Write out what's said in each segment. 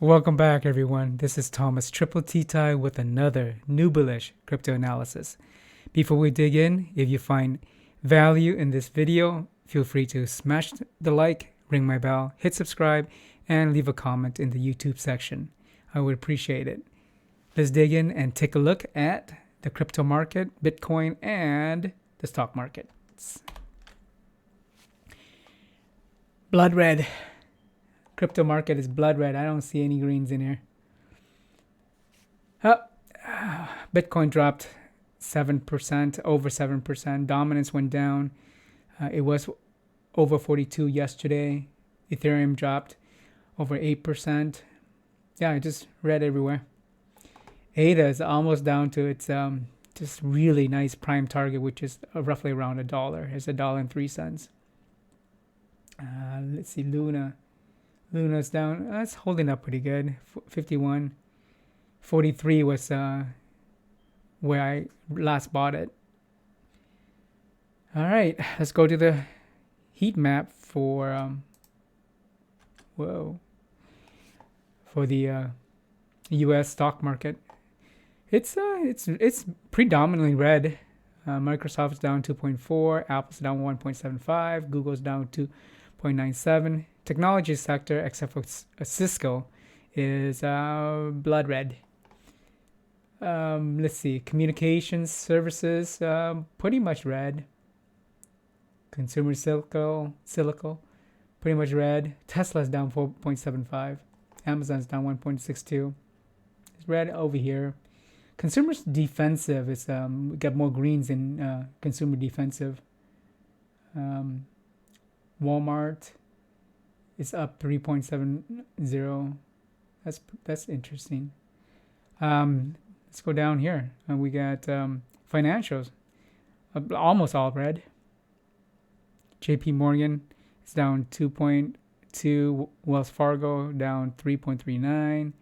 Welcome back, everyone. This is Thomas Triple T Tie with another new bullish crypto analysis. Before we dig in, if you find value in this video, feel free to smash the like, ring my bell, hit subscribe, and leave a comment in the YouTube section. I would appreciate it. Let's dig in and take a look at the crypto market, Bitcoin, and the stock market. It's blood red. Crypto market is blood red. I don't see any greens in here. Oh, Bitcoin dropped 7%, over 7%. Dominance went down. It was over 42 yesterday. Ethereum dropped over 8%. Yeah, I just read everywhere. ADA is almost down to its just really nice prime target, which is roughly around $1. It's $1.03. Let's see, Luna's down. It's holding up pretty good. 51. 43 was where I last bought it. All right, let's go to the heat map for the U.S. stock market. It's predominantly red. Microsoft's down 2.4, Apple's down 1.75, Google's down 2.97. Technology sector, except for Cisco, is blood red. Let's see, communications services, pretty much red. Consumer silico, pretty much red. Tesla's down 4.75. Amazon's down 1.62. It's red over here. Consumer's defensive is we got more greens in consumer defensive. Walmart is up 3.70. That's interesting. Let's go down here. We got financials, almost all red. JP Morgan is down 2.2. Wells Fargo down 3.39.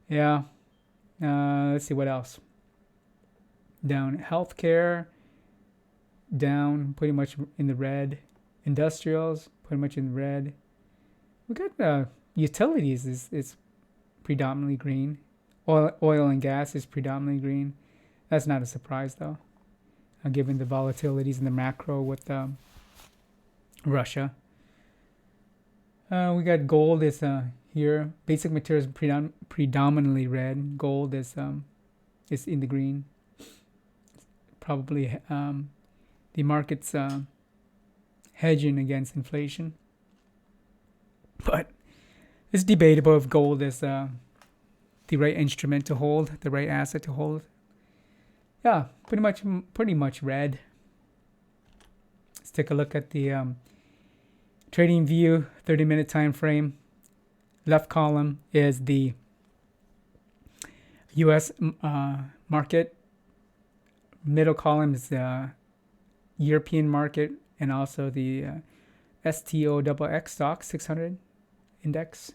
Yeah. Let's see what else. Down healthcare, down pretty much in the red. Industrials, pretty much in red. We got utilities is predominantly green. Oil and gas is predominantly green. That's not a surprise though, given the volatilities in the macro with Russia. We got gold is here. Basic materials predominantly red. Gold is in the green. Probably the market's hedging against inflation. But it's debatable if gold is the right instrument to hold, the right asset to hold. Yeah, pretty much red. Let's take a look at the trading view, 30-minute time frame. Left column is the U.S. Market. Middle column is the European market and also the STOXX stock 600 index.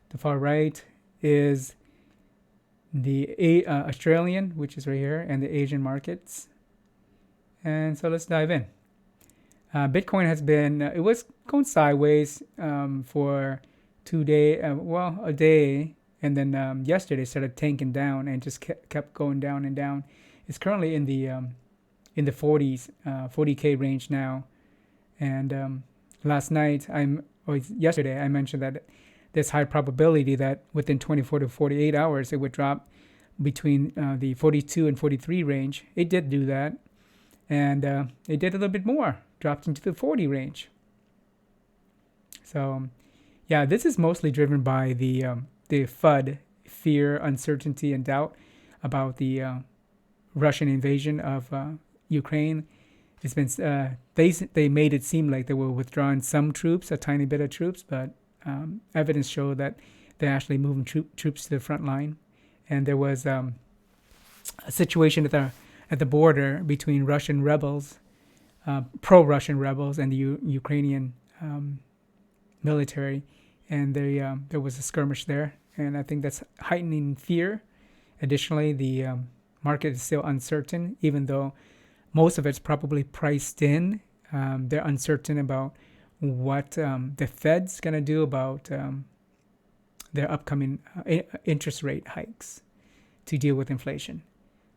The far right is the Australian, which is right here, and the Asian markets. And so let's dive in. Bitcoin has been, it was going sideways for a day, and then yesterday started tanking down and just kept going down and down. It's currently in the 40s, 40K range now. And yesterday I mentioned that there's high probability that within 24 to 48 hours it would drop between the 42 and 43 range. It did do that, and it did a little bit more, dropped into the 40 range. So, yeah, this is mostly driven by the FUD, fear, uncertainty, and doubt about the Russian invasion of Ukraine. It's been they made it seem like they were withdrawing some troops, a tiny bit of troops, but evidence showed that they're actually moving troops to the front line. And there was a situation at the border between Russian rebels, pro-Russian rebels, and the Ukrainian military, and there was a skirmish there, and I think that's heightening fear. Additionally, the market is still uncertain, even though most of it's probably priced in. They're uncertain about what the Fed's going to do about their upcoming interest rate hikes to deal with inflation.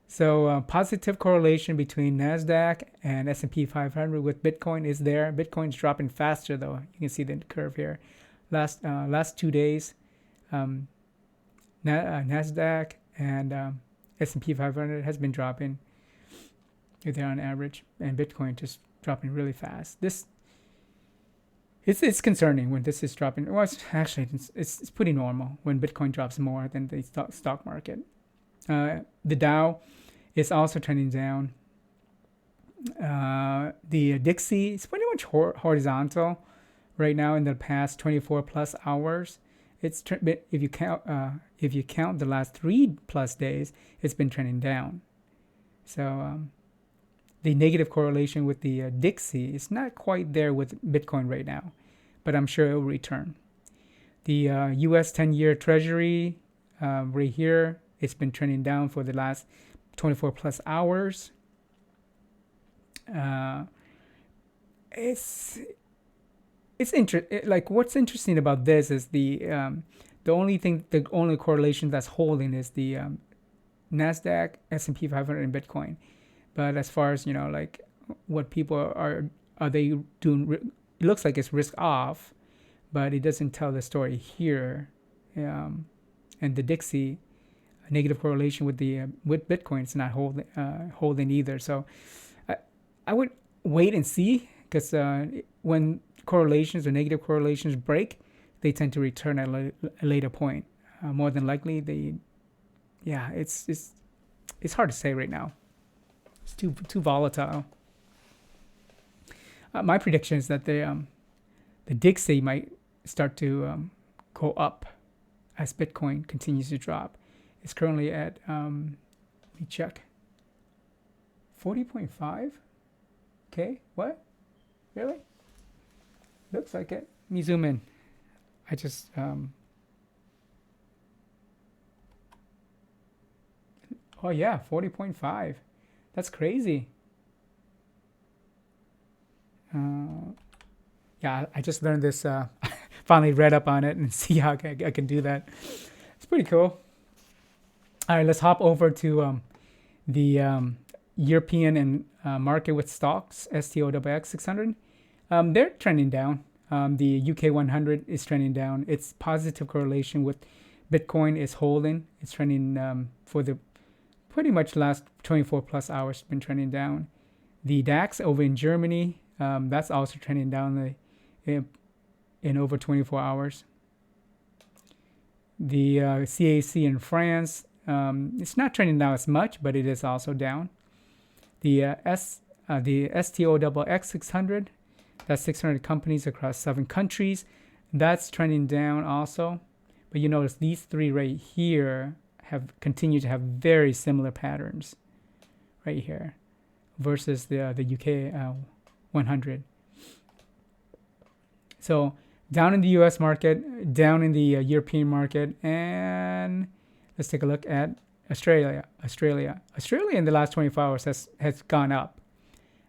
So positive correlation between Nasdaq and S&P 500 with Bitcoin is there. Bitcoin's dropping faster though. You can see the curve here. Last 2 days, Nasdaq and S&P 500 has been dropping. They're on average, and Bitcoin just dropping really fast. It's concerning when this is dropping. Well, it's pretty normal when Bitcoin drops more than the stock market. The Dow is also trending down. The Dixie is pretty much horizontal right now in the past 24 plus hours. It's if you count the last 3+ days, it's been trending down. So the negative correlation with the Dixie is not quite there with Bitcoin right now, but I'm sure it will return. The U.S. 10-year Treasury right here, it's been trending down for the last 24 plus hours. It's like what's interesting about this is the only correlation that's holding is the Nasdaq, S&P 500, and Bitcoin. But as far as like what people are they doing? It looks like it's risk off, but it doesn't tell the story here. And the Dixie, negative correlation with Bitcoin, it's not holding either. So I would wait and see, because when correlations or negative correlations break, they tend to return at a later point. More than likely, it's hard to say right now. It's too volatile. My prediction is that the Dixie might start to go up as Bitcoin continues to drop. It's currently at let me check. 40.5. Okay, what? Really? Looks like it. Let me zoom in. I just oh yeah, 40.5. That's crazy. Yeah, I just learned this. Finally read up on it and see how I can do that. It's pretty cool. All right, let's hop over to the European and market with stocks, STOXX 600. They're trending down. The UK 100 is trending down. Its positive correlation with Bitcoin is holding. It's trending for the pretty much last 24 plus hours, been trending down. The DAX over in Germany, that's also trending down in over 24 hours. The CAC in France, it's not trending down as much, but it is also down. The STOXX 600, that's 600 companies across 7 countries. That's trending down also. But you notice these three right here have continued to have very similar patterns right here versus the UK 100. So down in the US market, down in the European market, and let's take a look at Australia in the last 24 hours has gone up,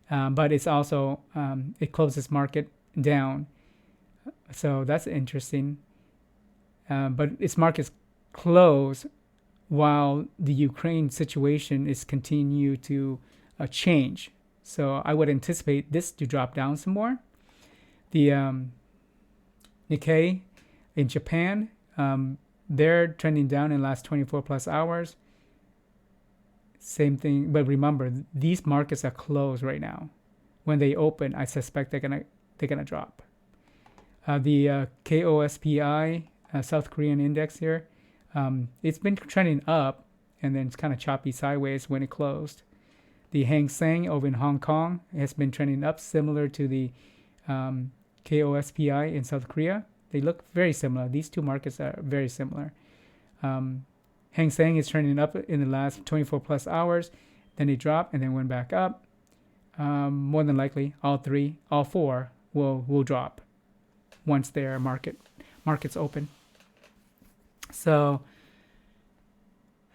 but it's also it closed its market down, so that's interesting. But its market's closed while the Ukraine situation is continue to change. So I would anticipate this to drop down some more. The Nikkei in Japan, they're trending down in the last 24 plus hours. Same thing, but remember, these markets are closed right now. When they open, I suspect they're gonna drop. The KOSPI, South Korean index here, it's been trending up, and then it's kind of choppy sideways when it closed. The Hang Seng over in Hong Kong has been trending up, similar to the KOSPI in South Korea. They look very similar. These two markets are very similar. Hang Seng is trending up in the last 24 plus hours. Then it dropped and then went back up. More than likely, all four will drop once their markets open. So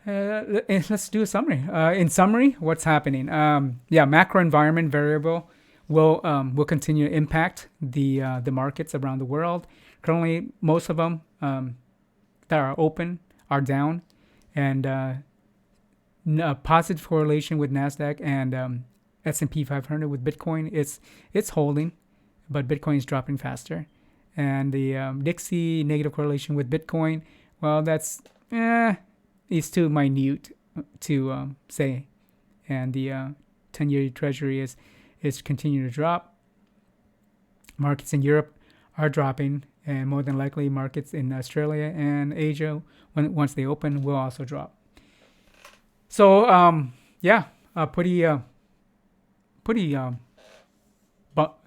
let's do a summary. In summary, what's happening? Macro environment variable will continue to impact the markets around the world. Currently, most of them, that are open are down, and a positive correlation with Nasdaq and S&P 500 with Bitcoin. It's holding, but Bitcoin is dropping faster. And the Dixie negative correlation with Bitcoin, well, that's is too minute to say. And the 10-year Treasury is continuing to drop. Markets in Europe are dropping, and more than likely markets in Australia and Asia, once they open, will also drop. So pretty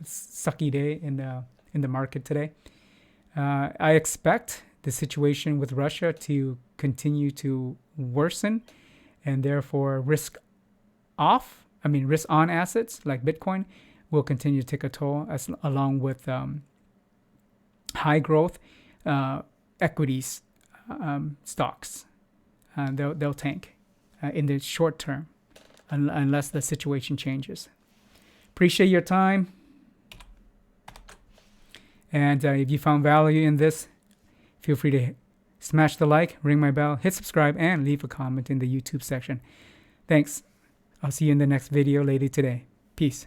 sucky day in the market today. I expect the situation with Russia to continue to worsen, and therefore risk on assets like Bitcoin will continue to take a toll, along with high growth equities stocks. They'll tank in the short term unless the situation changes. Appreciate your time. And if you found value in this, feel free to smash the like, ring my bell, hit subscribe, and leave a comment in the YouTube section. Thanks. I'll see you in the next video later today. Peace.